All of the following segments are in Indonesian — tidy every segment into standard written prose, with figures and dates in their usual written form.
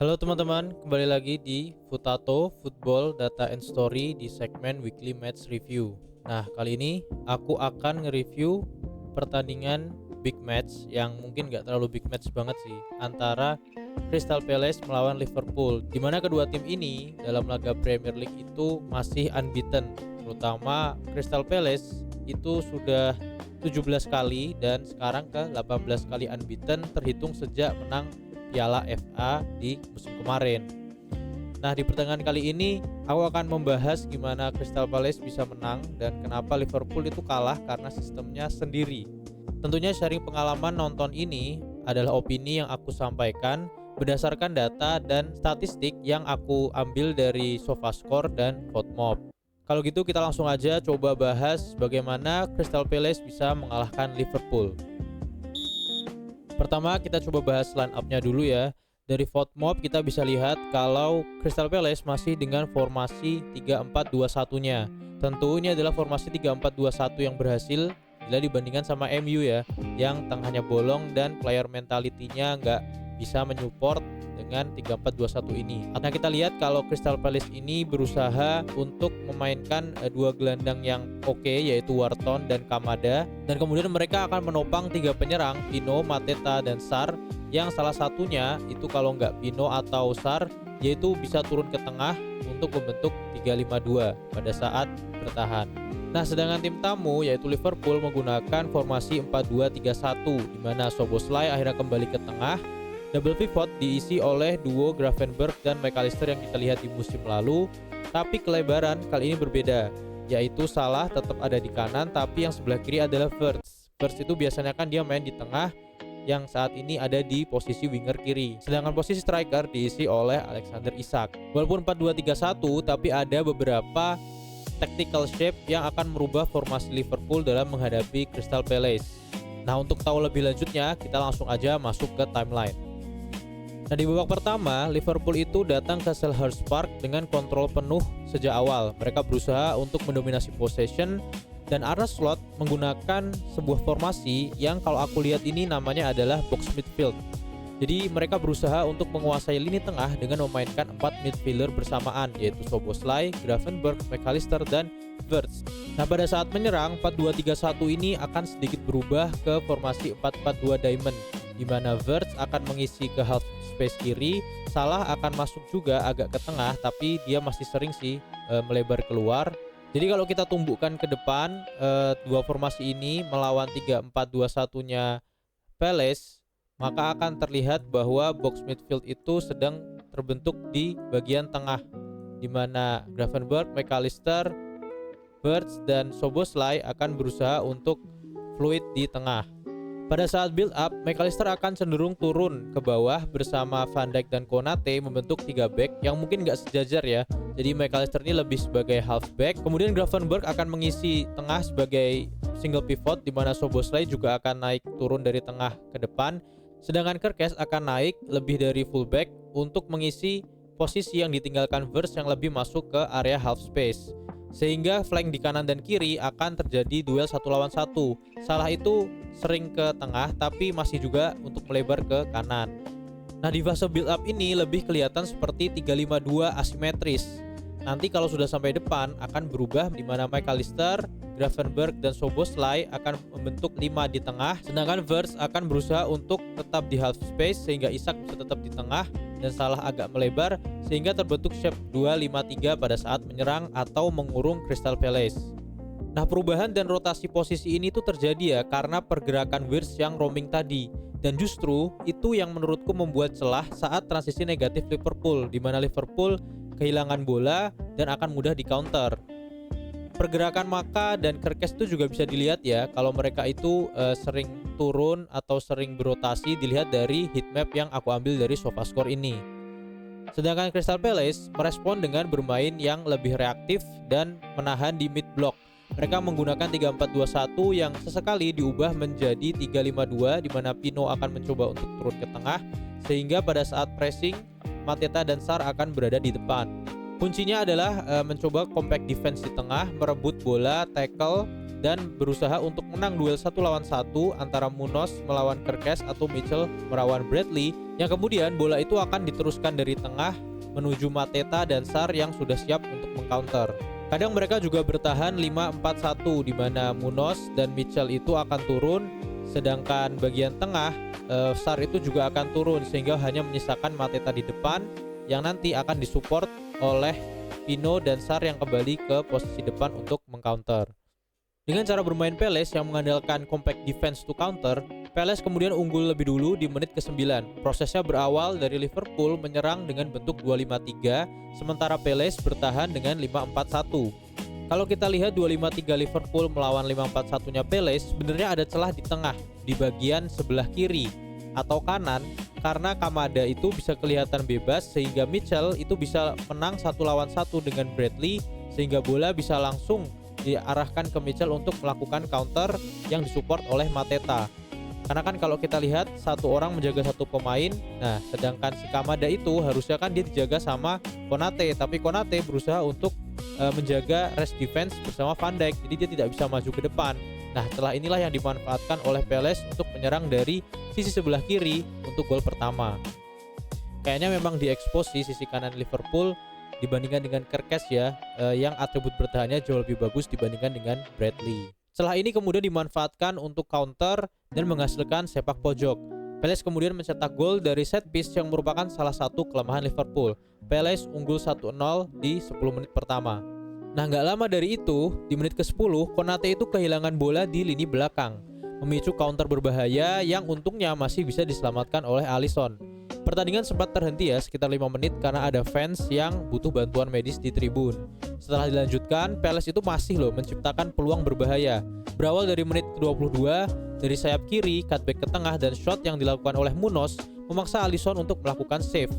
Halo teman-teman, kembali lagi di Futato Football Data and Story di segmen Weekly Match Review. Nah, kali ini aku akan nge-review pertandingan big match yang mungkin gak terlalu big match banget sih, antara Crystal Palace melawan Liverpool, di mana kedua tim ini dalam laga Premier League itu masih unbeaten. Terutama Crystal Palace itu sudah 17 kali dan sekarang ke 18 kali unbeaten terhitung sejak menang Piala FA di musim kemarin. Nah, di pertandingan kali ini aku akan membahas gimana Crystal Palace bisa menang dan kenapa Liverpool itu kalah karena sistemnya sendiri. Tentunya sharing pengalaman nonton ini adalah opini yang aku sampaikan berdasarkan data dan statistik yang aku ambil dari SofaScore dan FotMob. Kalau gitu kita langsung aja coba bahas bagaimana Crystal Palace bisa mengalahkan Liverpool. Pertama kita coba bahas line up-nya dulu ya. Dari FotMob kita bisa lihat kalau Crystal Palace masih dengan formasi 3-4-2-1-nya. Tentu ini adalah formasi 3-4-2-1 yang berhasil bila dibandingkan sama MU ya, yang tengahnya bolong dan player mentality-nya nggak bisa menyupport dengan 3-4-2-1 ini. Nah, kita lihat kalau Crystal Palace ini berusaha untuk memainkan dua gelandang yang oke, yaitu Wharton dan Kamada, dan kemudian mereka akan menopang tiga penyerang Pino, Mateta, dan Sarr, yang salah satunya itu kalau nggak Pino atau Sarr yaitu bisa turun ke tengah untuk membentuk 3-5-2 pada saat bertahan. Nah, sedangkan tim tamu yaitu Liverpool menggunakan formasi 4-2-3-1 di mana Szoboszlai akhirnya kembali ke tengah. Double pivot diisi oleh duo Gravenberch dan McAllister yang kita lihat di musim lalu, tapi kelebaran kali ini berbeda, yaitu Salah tetap ada di kanan tapi yang sebelah kiri adalah Wirtz. Wirtz itu biasanya kan dia main di tengah, yang saat ini ada di posisi winger kiri. Sedangkan posisi striker diisi oleh Alexander Isak. Walaupun 4-2-3-1 tapi ada beberapa tactical shape yang akan merubah formasi Liverpool dalam menghadapi Crystal Palace. Nah, untuk tahu lebih lanjutnya kita langsung aja masuk ke timeline. Nah, di babak pertama, Liverpool itu datang ke Selhurst Park dengan kontrol penuh sejak awal. Mereka berusaha untuk mendominasi possession dan Arne Slot menggunakan sebuah formasi yang kalau aku lihat ini namanya adalah box midfield. Jadi mereka berusaha untuk menguasai lini tengah dengan memainkan 4 midfielder bersamaan, yaitu Szoboszlai, Gravenberch, McAllister, dan Wirtz. Nah, pada saat menyerang 4-2-3-1 ini akan sedikit berubah ke formasi 4-4-2 diamond, di mana Wirtz akan mengisi ke half space kiri, Salah akan masuk juga agak ke tengah, tapi dia masih sering sih melebar keluar. Jadi kalau kita tumbuhkan ke depan dua formasi ini melawan 3-4-2-1-nya Palace, maka akan terlihat bahwa box midfield itu sedang terbentuk di bagian tengah, di mana Gravenberch, McAllister, Wirtz, dan Szoboszlai akan berusaha untuk fluid di tengah. Pada saat build up, McAllister akan cenderung turun ke bawah bersama Van Dijk dan Konate membentuk 3 back yang mungkin gak sejajar ya. Jadi McAllister ini lebih sebagai half back. Kemudian Gravenberch akan mengisi tengah sebagai single pivot, di mana Szoboszlai juga akan naik turun dari tengah ke depan. Sedangkan Kerkez akan naik lebih dari full back untuk mengisi posisi yang ditinggalkan Wirtz yang lebih masuk ke area half space. Sehingga flank di kanan dan kiri akan terjadi duel 1 lawan 1. Salah itu sering ke tengah tapi masih juga untuk melebar ke kanan. Nah, di fase build up ini lebih kelihatan seperti 3-5-2 asimetris. Nanti kalau sudah sampai depan akan berubah, di mana McAllister, Gravenberch, dan Szoboszlai akan membentuk 5 di tengah, sedangkan Wirtz akan berusaha untuk tetap di half space sehingga Isak bisa tetap di tengah dan Salah agak melebar sehingga terbentuk shape 2-5-3 pada saat menyerang atau mengurung Crystal Palace. Nah, perubahan dan rotasi posisi ini tuh terjadi ya karena pergerakan Wirtz yang roaming tadi, dan justru itu yang menurutku membuat celah saat transisi negatif Liverpool, di mana Liverpool kehilangan bola dan akan mudah di counter. Pergerakan Maka dan Kerkez itu juga bisa dilihat ya, kalau mereka itu sering turun atau sering berotasi dilihat dari heatmap yang aku ambil dari SofaScore ini. Sedangkan Crystal Palace merespon dengan bermain yang lebih reaktif dan menahan di mid block. Mereka menggunakan 3-4-2-1 yang sesekali diubah menjadi 3-5-2, di mana Pino akan mencoba untuk turun ke tengah sehingga pada saat pressing Mateta dan Sarr akan berada di depan. Kuncinya adalah mencoba compact defense di tengah, merebut bola, tackle, dan berusaha untuk menang duel 1 lawan 1 antara Munoz melawan Kerkez atau Mitchell melawan Bradley, yang kemudian bola itu akan diteruskan dari tengah menuju Mateta dan Sar yang sudah siap untuk mengcounter. Kadang mereka juga bertahan 5-4-1 di mana Munoz dan Mitchell itu akan turun, sedangkan bagian tengah Sar itu juga akan turun sehingga hanya menyisakan Mateta di depan yang nanti akan disupport oleh Pino dan Sar yang kembali ke posisi depan untuk mengcounter. Dengan cara bermain Palace yang mengandalkan compact defense to counter, Palace kemudian unggul lebih dulu di menit ke-9. Prosesnya berawal dari Liverpool menyerang dengan bentuk 2-5-3, sementara Palace bertahan dengan 5-4-1. Kalau kita lihat 2-5-3 Liverpool melawan 5-4-1-nya Palace, sebenarnya ada celah di tengah, di bagian sebelah kiri atau kanan, karena Kamada itu bisa kelihatan bebas sehingga Mitchell itu bisa menang 1 lawan 1 dengan Bradley, sehingga bola bisa langsung diarahkan ke Mitchell untuk melakukan counter yang disupport oleh Mateta. Karena kan kalau kita lihat satu orang menjaga satu pemain, nah sedangkan si Kamada itu harusnya kan dia dijaga sama Konate, tapi Konate berusaha untuk menjaga rest defense bersama Van Dijk, jadi dia tidak bisa maju ke depan. Nah celah inilah yang dimanfaatkan oleh Palace untuk menyerang dari sisi sebelah kiri untuk gol pertama. Kayaknya memang diekspos di sisi kanan Liverpool dibandingkan dengan Kerkez ya, yang atribut bertahannya jauh lebih bagus dibandingkan dengan Bradley. Celah ini kemudian dimanfaatkan untuk counter dan menghasilkan sepak pojok. Palace kemudian mencetak gol dari set piece yang merupakan salah satu kelemahan Liverpool. Palace unggul 1-0 di 10 menit pertama. Nah nggak lama dari itu, di menit ke-10, Konate itu kehilangan bola di lini belakang, memicu counter berbahaya yang untungnya masih bisa diselamatkan oleh Alisson. Pertandingan sempat terhenti ya sekitar 5 menit karena ada fans yang butuh bantuan medis di tribun. Setelah dilanjutkan, Palace itu masih menciptakan peluang berbahaya. Berawal dari menit ke-22, dari sayap kiri, cutback ke tengah dan shot yang dilakukan oleh Munoz memaksa Alisson untuk melakukan save.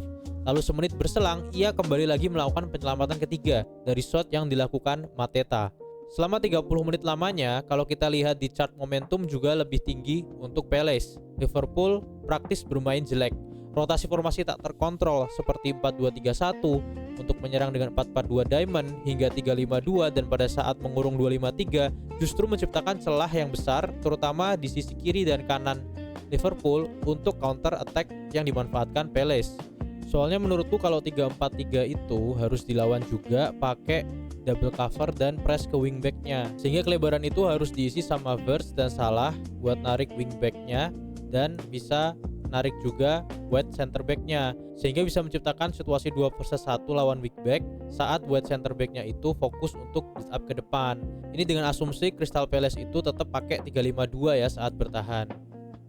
Lalu semenit berselang, ia kembali lagi melakukan penyelamatan ketiga dari shot yang dilakukan Mateta. Selama 30 menit lamanya, kalau kita lihat di chart momentum juga lebih tinggi untuk Palace. Liverpool praktis bermain jelek. Rotasi formasi tak terkontrol seperti 4-2-3-1 untuk menyerang dengan 4-4-2 diamond hingga 3-5-2, dan pada saat mengurung 2-5-3 justru menciptakan celah yang besar terutama di sisi kiri dan kanan Liverpool untuk counter attack yang dimanfaatkan Palace. Soalnya menurutku kalau 3-4-3 itu harus dilawan juga pakai double cover dan press ke wingbacknya, sehingga kelebaran itu harus diisi sama Verts dan Salah buat narik wingbacknya dan bisa narik juga buat center backnya, sehingga bisa menciptakan situasi 2 versus 1 lawan wingback saat buat center backnya itu fokus untuk build up ke depan. Ini dengan asumsi Crystal Palace itu tetap pakai 3-5-2 ya saat bertahan.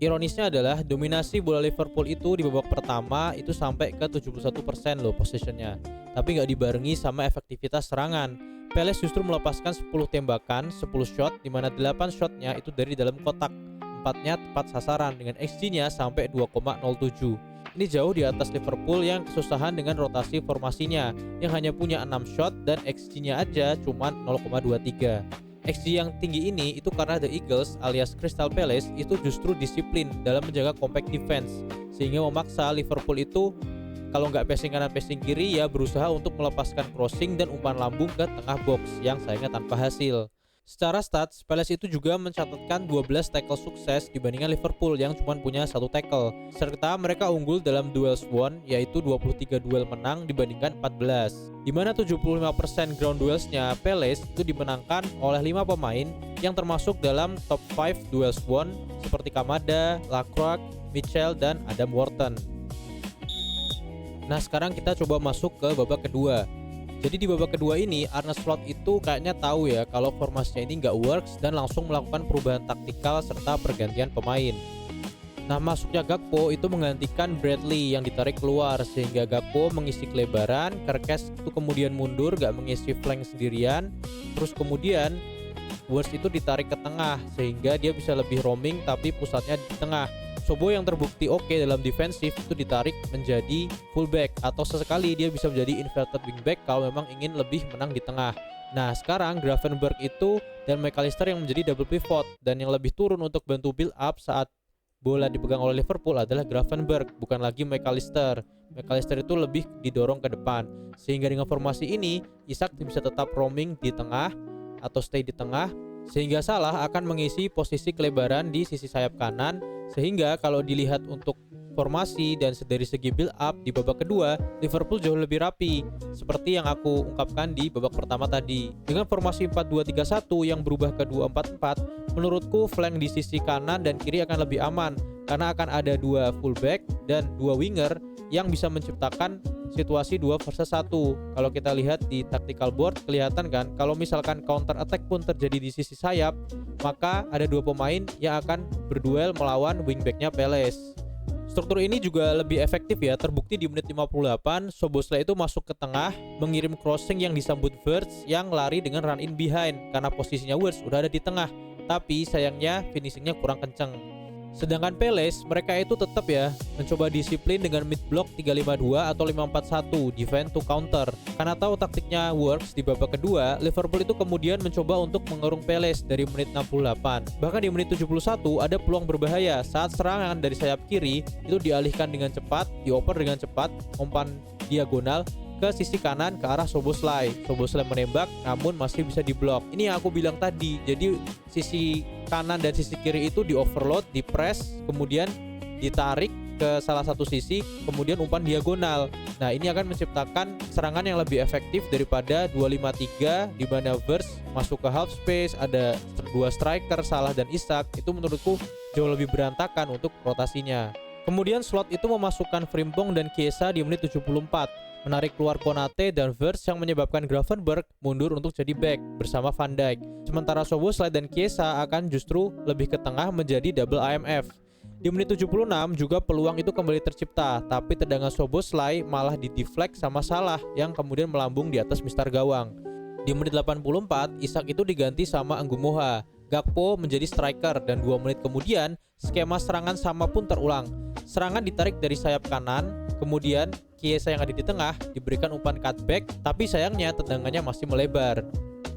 Ironisnya adalah dominasi bola Liverpool itu di babak pertama itu sampai ke 71% possessionnya, tapi nggak dibarengi sama efektivitas serangan. Palace justru melepaskan 10 tembakan, 10 shot, dimana 8 shotnya itu dari dalam kotak, 4-nya tepat sasaran dengan XG-nya sampai 2,07. Ini jauh di atas Liverpool yang kesusahan dengan rotasi formasinya yang hanya punya 6 shot dan XG-nya aja cuma 0,23. XG yang tinggi ini itu karena The Eagles alias Crystal Palace itu justru disiplin dalam menjaga compact defense, sehingga memaksa Liverpool itu kalau nggak passing kanan passing kiri ya berusaha untuk melepaskan crossing dan umpan lambung ke tengah box yang sayangnya tanpa hasil. Secara stats, Palace itu juga mencatatkan 12 tackle sukses dibandingkan Liverpool yang cuma punya 1 tackle, serta mereka unggul dalam duels won, yaitu 23 duel menang dibandingkan 14, di mana 75% ground duelsnya Palace itu dimenangkan oleh 5 pemain yang termasuk dalam top 5 duels won seperti Kamada, Lacroix, Mitchell, dan Adam Wharton. Nah sekarang kita coba masuk ke babak kedua. Jadi di babak kedua ini Arne Slot itu kayaknya tahu ya kalau formasinya ini nggak works dan langsung melakukan perubahan taktikal serta pergantian pemain. Nah masuknya Gakpo itu menggantikan Bradley yang ditarik keluar, sehingga Gakpo mengisi kelebaran, Kerkez itu kemudian mundur gak mengisi flank sendirian, terus kemudian Wurst itu ditarik ke tengah sehingga dia bisa lebih roaming tapi pusatnya di tengah. Sobo yang terbukti oke dalam defensif itu ditarik menjadi fullback, atau sesekali dia bisa menjadi inverted wingback kalau memang ingin lebih menang di tengah. Nah sekarang Gravenberch itu dan McAllister yang menjadi double pivot, dan yang lebih turun untuk bantu build up saat bola dipegang oleh Liverpool adalah Gravenberch, bukan lagi McAllister. McAllister itu lebih didorong ke depan, sehingga dengan formasi ini Isak bisa tetap roaming di tengah atau stay di tengah, sehingga Salah akan mengisi posisi kelebaran di sisi sayap kanan, sehingga kalau dilihat untuk formasi dan dari segi build up di babak kedua, Liverpool jauh lebih rapi seperti yang aku ungkapkan di babak pertama tadi. Dengan formasi 4-2-3-1 yang berubah ke 2-4-4, menurutku flank di sisi kanan dan kiri akan lebih aman karena akan ada 2 fullback dan 2 winger yang bisa menciptakan situasi 2 versus 1. Kalau kita lihat di tactical board kelihatan kan, kalau misalkan counter attack pun terjadi di sisi sayap, maka ada 2 pemain yang akan berduel melawan wingbacknya Palace. Struktur ini juga lebih efektif ya, terbukti di menit 58 Szoboszlai itu masuk ke tengah mengirim crossing yang disambut Wirtz yang lari dengan run in behind karena posisinya Wirtz udah ada di tengah, tapi sayangnya finishingnya kurang kenceng. Sedangkan Palace, mereka itu tetap ya mencoba disiplin dengan mid block 352 atau 541 defend to counter. Karena tahu taktiknya works di babak kedua, Liverpool itu kemudian mencoba untuk mengurung Palace dari menit 68. Bahkan di menit 71 ada peluang berbahaya saat serangan dari sayap kiri itu dialihkan dengan cepat, dioper dengan cepat, umpan diagonal ke sisi kanan ke arah Szoboszlai. Szoboszlai menembak namun masih bisa diblok. Ini yang aku bilang tadi. Jadi sisi kanan dan sisi kiri itu di overload, di press, kemudian ditarik ke salah satu sisi, kemudian umpan diagonal. Nah, ini akan menciptakan serangan yang lebih efektif daripada 2-5-3 di mana Wirtz masuk ke half space, ada 2 striker Salah dan Isak. Itu menurutku jauh lebih berantakan untuk rotasinya. Kemudian Slot itu memasukkan Frimpong dan Chiesa di menit 74, menarik keluar Konate dan Wirtz yang menyebabkan Gravenberch mundur untuk jadi back bersama Van Dijk. Sementara Szoboszlai dan Chiesa akan justru lebih ke tengah menjadi double IMF. Di menit 76 juga peluang itu kembali tercipta, tapi tendangan Szoboszlai malah dideflect sama Salah yang kemudian melambung di atas mistar gawang. Di menit 84, Isak itu diganti sama Anggumoha. Gakpo menjadi striker dan 2 menit kemudian skema serangan sama pun terulang. Serangan ditarik dari sayap kanan, kemudian Chiesa yang ada di tengah diberikan umpan cutback, tapi sayangnya tendangannya masih melebar.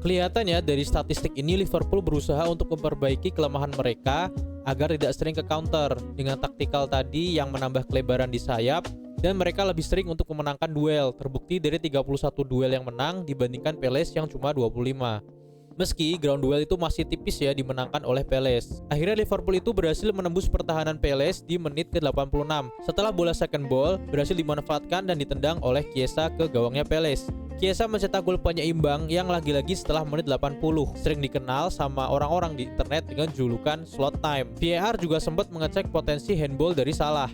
Kelihatannya dari statistik ini Liverpool berusaha untuk memperbaiki kelemahan mereka agar tidak sering ke counter dengan taktikal tadi yang menambah kelebaran di sayap, dan mereka lebih sering untuk memenangkan duel, terbukti dari 31 duel yang menang dibandingkan Palace yang cuma 25. Meski ground duel itu masih tipis ya dimenangkan oleh Palace. Akhirnya Liverpool itu berhasil menembus pertahanan Palace di menit ke-86 setelah bola second ball berhasil dimanfaatkan dan ditendang oleh Chiesa ke gawangnya Palace. Chiesa mencetak gol penyeimbang yang lagi-lagi setelah menit 80, sering dikenal sama orang-orang di internet dengan julukan slot time. VAR juga sempat mengecek potensi handball dari Salah,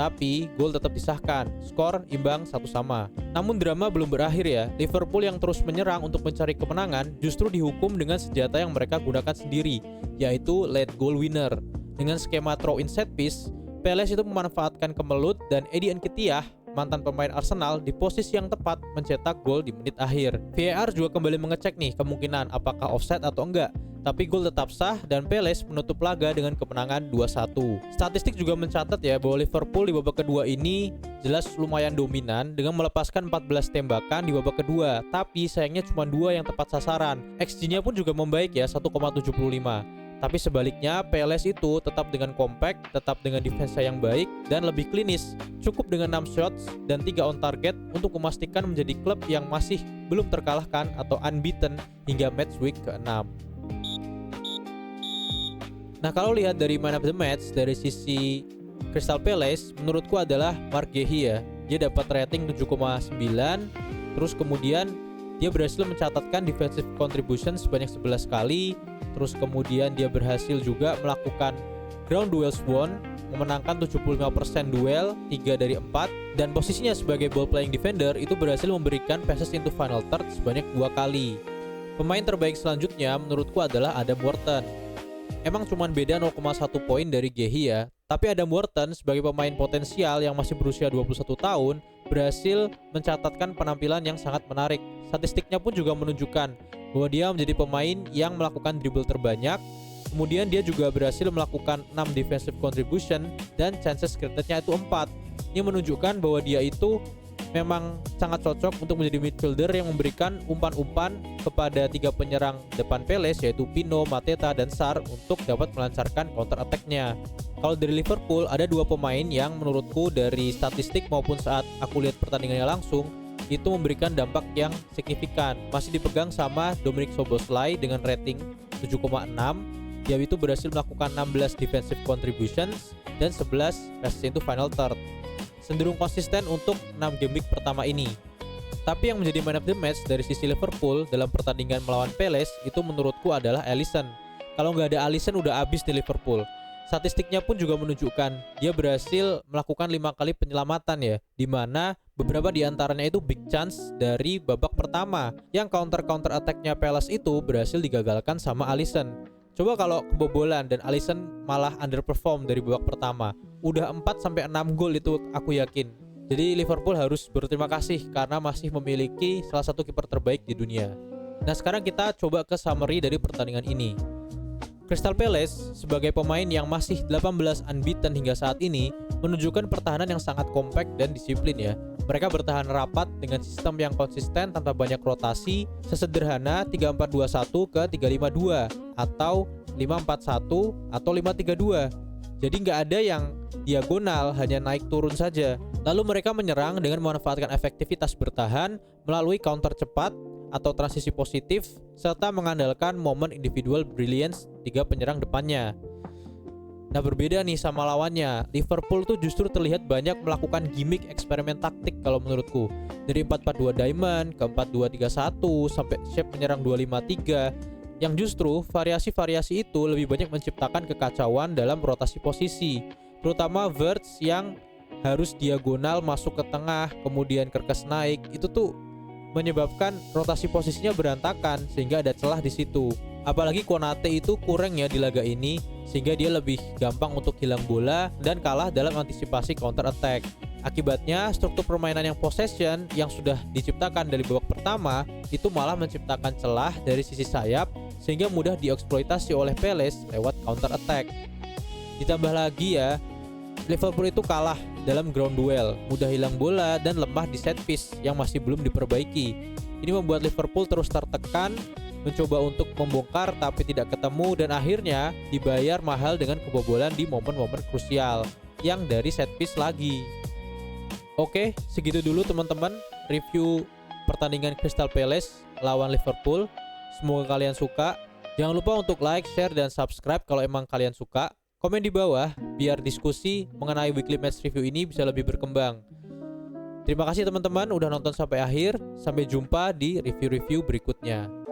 tapi gol tetap disahkan, skor imbang 1-1. Namun drama belum berakhir ya. Liverpool yang terus menyerang untuk mencari kemenangan justru dihukum dengan senjata yang mereka gunakan sendiri, yaitu late goal winner. Dengan skema throw in set piece, Palace itu memanfaatkan kemelut dan Eddie Nketiah, mantan pemain Arsenal, di posisi yang tepat mencetak gol di menit akhir. VAR juga kembali mengecek nih kemungkinan apakah offside atau enggak, tapi gol tetap sah dan Palace menutup laga dengan kemenangan 2-1. Statistik juga mencatat ya bahwa Liverpool di babak kedua ini jelas lumayan dominan dengan melepaskan 14 tembakan di babak kedua, tapi sayangnya cuma 2 yang tepat sasaran. XG-nya pun juga membaik ya, 1,75. Tapi sebaliknya Palace itu tetap dengan compact, tetap dengan defense yang baik dan lebih klinis. Cukup dengan 6 shots dan 3 on target untuk memastikan menjadi klub yang masih belum terkalahkan atau unbeaten hingga match week ke-6. Nah, kalau lihat dari man of the match dari sisi Crystal Palace, menurutku adalah Marc Guéhi ya. Dia dapat rating 7,9. Terus kemudian dia berhasil mencatatkan defensive contribution sebanyak 11 kali. Terus kemudian dia berhasil juga melakukan ground duels won, memenangkan 75% duel, 3 dari 4, dan posisinya sebagai ball playing defender itu berhasil memberikan passes into final third sebanyak 2 kali. Pemain terbaik selanjutnya menurutku adalah Adam Wharton. Emang cuman beda 0,1 poin dari Guéhi ya, tapi Adam Wharton sebagai pemain potensial yang masih berusia 21 tahun berhasil mencatatkan penampilan yang sangat menarik. Statistiknya pun juga menunjukkan bahwa dia menjadi pemain yang melakukan dribble terbanyak. Kemudian dia juga berhasil melakukan 6 defensive contribution dan chances creatednya itu 4. Ini menunjukkan bahwa dia itu memang sangat cocok untuk menjadi midfielder yang memberikan umpan-umpan kepada 3 penyerang depan Palace, yaitu Pino, Mateta, dan Sarr untuk dapat melancarkan counter attack-nya. Kalau dari Liverpool ada 2 pemain yang menurutku dari statistik maupun saat aku lihat pertandingannya langsung itu memberikan dampak yang signifikan. Masih dipegang sama Dominik Szoboszlai dengan rating 7,6, yaitu berhasil melakukan 16 defensive contributions dan 11 passes into final third. Cenderung konsisten untuk 6 game week pertama ini. Tapi yang menjadi man of the match dari sisi Liverpool dalam pertandingan melawan Palace itu menurutku adalah Alisson. Kalau nggak ada Alisson udah habis di Liverpool. Statistiknya pun juga menunjukkan dia berhasil melakukan 5 kali penyelamatan ya, dimana beberapa diantaranya itu big chance dari babak pertama. Yang counter attack-nya Palace itu berhasil digagalkan sama Alisson. Coba kalau kebobolan dan Alisson malah underperform dari babak pertama, udah 4-6 gol itu aku yakin. Jadi Liverpool harus berterima kasih karena masih memiliki salah satu kiper terbaik di dunia. Nah sekarang kita coba ke summary dari pertandingan ini. Crystal Palace sebagai pemain yang masih 18 unbeaten hingga saat ini menunjukkan pertahanan yang sangat kompak dan disiplin ya. Mereka bertahan rapat dengan sistem yang konsisten tanpa banyak rotasi, sesederhana 3-4-2-1 ke 3-5-2 atau 5-4-1 atau 5-3-2. Jadi nggak ada yang diagonal, hanya naik turun saja. Lalu mereka menyerang dengan memanfaatkan efektivitas bertahan melalui counter cepat atau transisi positif serta mengandalkan momen individual brilliance 3 penyerang depannya. Nah berbeda nih sama lawannya, Liverpool tuh justru terlihat banyak melakukan gimmick eksperimen taktik kalau menurutku. Dari 4-4-2 diamond ke 4-2-3-1 sampai shape menyerang 2-5-3, yang justru variasi-variasi itu lebih banyak menciptakan kekacauan dalam rotasi posisi, terutama Wirtz yang harus diagonal masuk ke tengah kemudian Kerkes naik, itu tuh menyebabkan rotasi posisinya berantakan sehingga ada celah di situ. Apalagi Konate itu kurang ya di laga ini sehingga dia lebih gampang untuk hilang bola dan kalah dalam antisipasi counter attack. Akibatnya struktur permainan yang possession yang sudah diciptakan dari babak pertama itu malah menciptakan celah dari sisi sayap sehingga mudah dieksploitasi oleh Palace lewat counter attack. Ditambah lagi ya, Liverpool itu kalah dalam ground duel, mudah hilang bola dan lemah di set piece yang masih belum diperbaiki. Ini membuat Liverpool terus tertekan, mencoba untuk membongkar tapi tidak ketemu dan akhirnya dibayar mahal dengan kebobolan di momen-momen krusial yang dari set piece lagi. Oke, segitu dulu teman-teman review pertandingan Crystal Palace lawan Liverpool. Semoga kalian suka. Jangan lupa untuk like, share, dan subscribe kalau emang kalian suka. Komen di bawah biar diskusi mengenai weekly match review ini bisa lebih berkembang. Terima kasih teman-teman udah nonton sampai akhir. Sampai jumpa di review-review berikutnya.